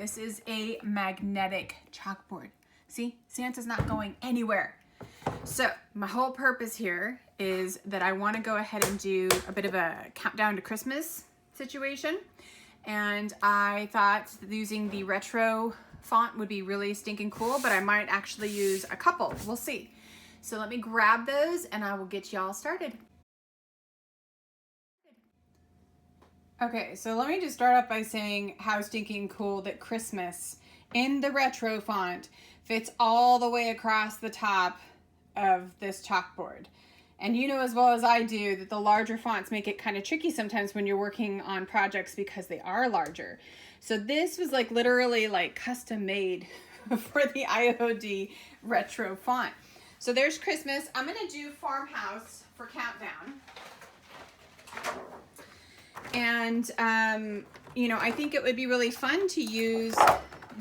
this is a magnetic chalkboard. See, Santa's not going anywhere. So my whole purpose here is that I want to go ahead and do a bit of a countdown to Christmas situation. And I thought using the retro font would be really stinking cool, but I might actually use a couple. We'll see. So let me grab those and I will get y'all started. Okay, so let me just start off by saying how stinking cool that Christmas in the retro font fits all the way across the top of this chalkboard. And you know as well as I do that the larger fonts make it kind of tricky sometimes when you're working on projects because they are larger. So this was like literally like custom made for the IOD Retro font. So there's Christmas. I'm gonna do Farmhouse for Countdown. And you know, I think it would be really fun to use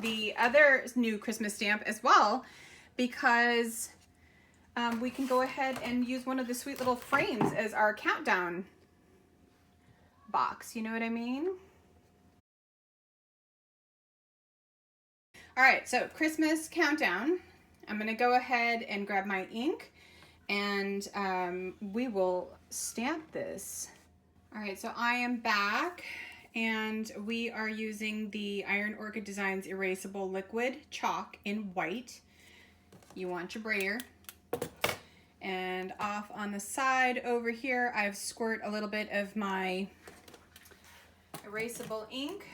the other new Christmas stamp as well, because we can go ahead and use one of the sweet little frames as our countdown box. You know what I mean? All right, so Christmas countdown. I'm gonna go ahead and grab my ink and we will stamp this. All right, so I am back and we are using the Iron Orchid Designs Erasable Liquid Chalk in white. You want your brayer. And off on the side over here, I've squirt a little bit of my erasable ink.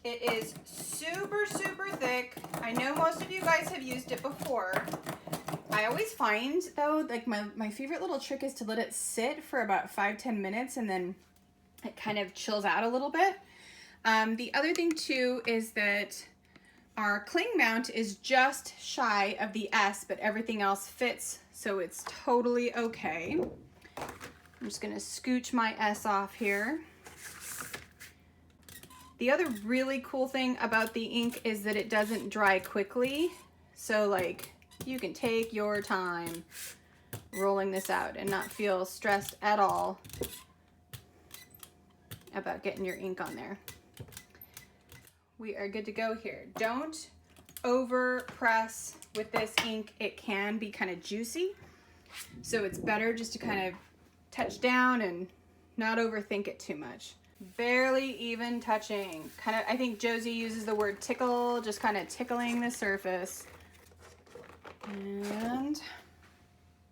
It is super, super thick. I know most of you guys have used it before. I always find though, like my favorite little trick is to let it sit for about 5-10 minutes and then it kind of chills out a little bit. The other thing too is that our cling mount is just shy of the S, but everything else fits, so it's totally okay. I'm just gonna scooch my S off here. The other really cool thing about the ink is that it doesn't dry quickly. So like you can take your time rolling this out and not feel stressed at all about getting your ink on there. We are good to go here. Don't over press with this ink. It can be kind of juicy. So it's better just to kind of touch down and not overthink it too much. Barely even touching. Kind of, I think Josie uses the word tickle, just kind of tickling the surface. And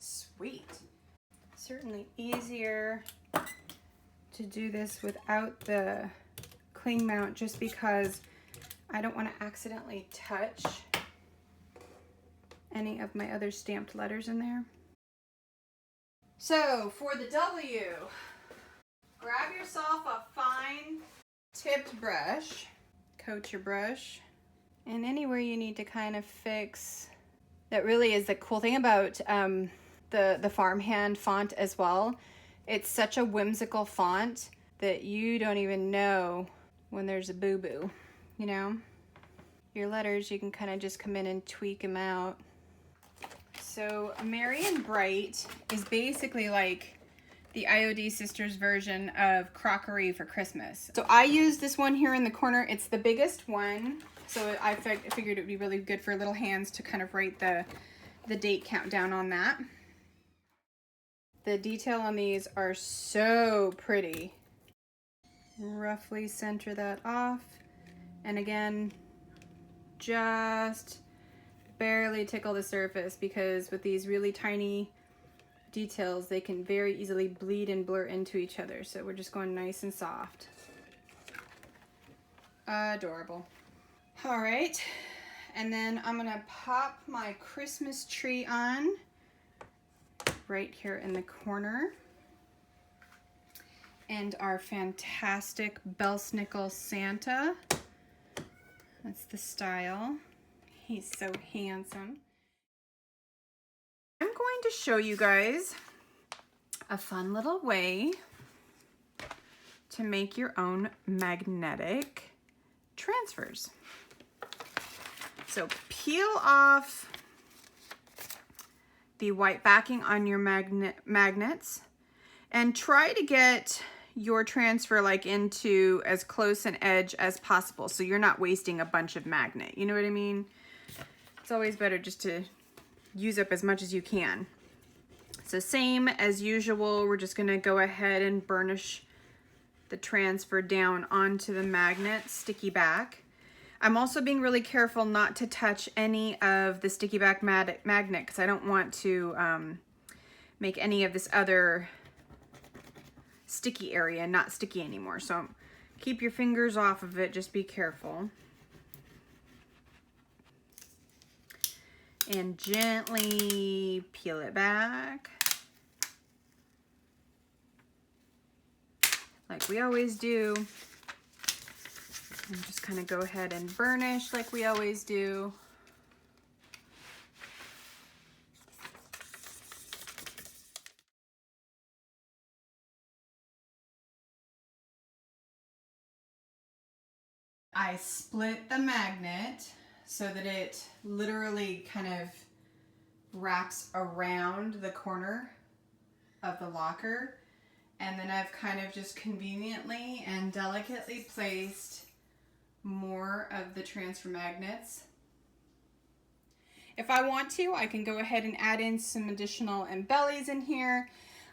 sweet. Certainly easier to do this without the cling mount just because I don't want to accidentally touch any of my other stamped letters in there. So for the W, grab yourself a fine tipped brush, coat your brush, and anywhere you need to kind of fix. That really is the cool thing about the Farmhand font as well. It's such a whimsical font that you don't even know when there's a boo-boo, you know? Your letters, you can kind of just come in and tweak them out. So Merry and Bright is basically like the IOD Sisters version of Crockery for Christmas. So I use this one here in the corner. It's the biggest one. So I figured it would be really good for little hands to kind of write the date countdown on that. The detail on these are so pretty. Roughly center that off. And again, just barely tickle the surface because with these really tiny details, they can very easily bleed and blur into each other. So we're just going nice and soft. Adorable. All right, and then I'm gonna pop my Christmas tree on right here in the corner. And our fantastic Belsnickel Santa. That's the style. He's so handsome. I'm going to show you guys a fun little way to make your own magnetic transfers. So peel off the white backing on your magnets and try to get your transfer like into as close an edge as possible, so you're not wasting a bunch of magnet. You know what I mean? It's always better just to use up as much as you can. So same as usual, we're just gonna go ahead and burnish the transfer down onto the magnet, sticky back. I'm also being really careful not to touch any of the sticky back magnet because I don't want to make any of this other sticky area not sticky anymore. So keep your fingers off of it, just be careful. And gently peel it back. Like we always do. And just kind of go ahead and burnish like we always do. I split the magnet so that it literally kind of wraps around the corner of the locker. And then I've kind of just conveniently and delicately placed more of the transfer magnets. If I want to, I can go ahead and add in some additional embellies in here.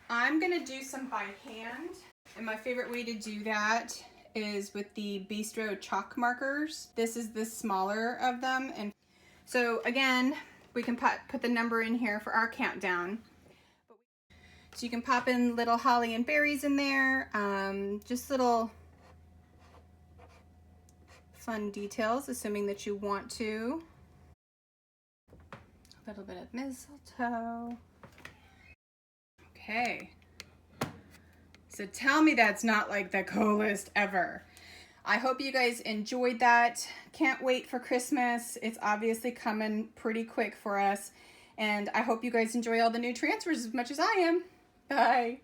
I'm gonna do some by hand. And my favorite way to do that is with the Bistro chalk markers. This is the smaller of them. And so again, we can put the number in here for our countdown. So you can pop in little holly and berries in there, just little fun details, assuming that you want to. A little bit of mistletoe. Okay. So tell me that's not like the coolest ever. I hope you guys enjoyed that. Can't wait for Christmas. It's obviously coming pretty quick for us. And I hope you guys enjoy all the new transfers as much as I am. Bye.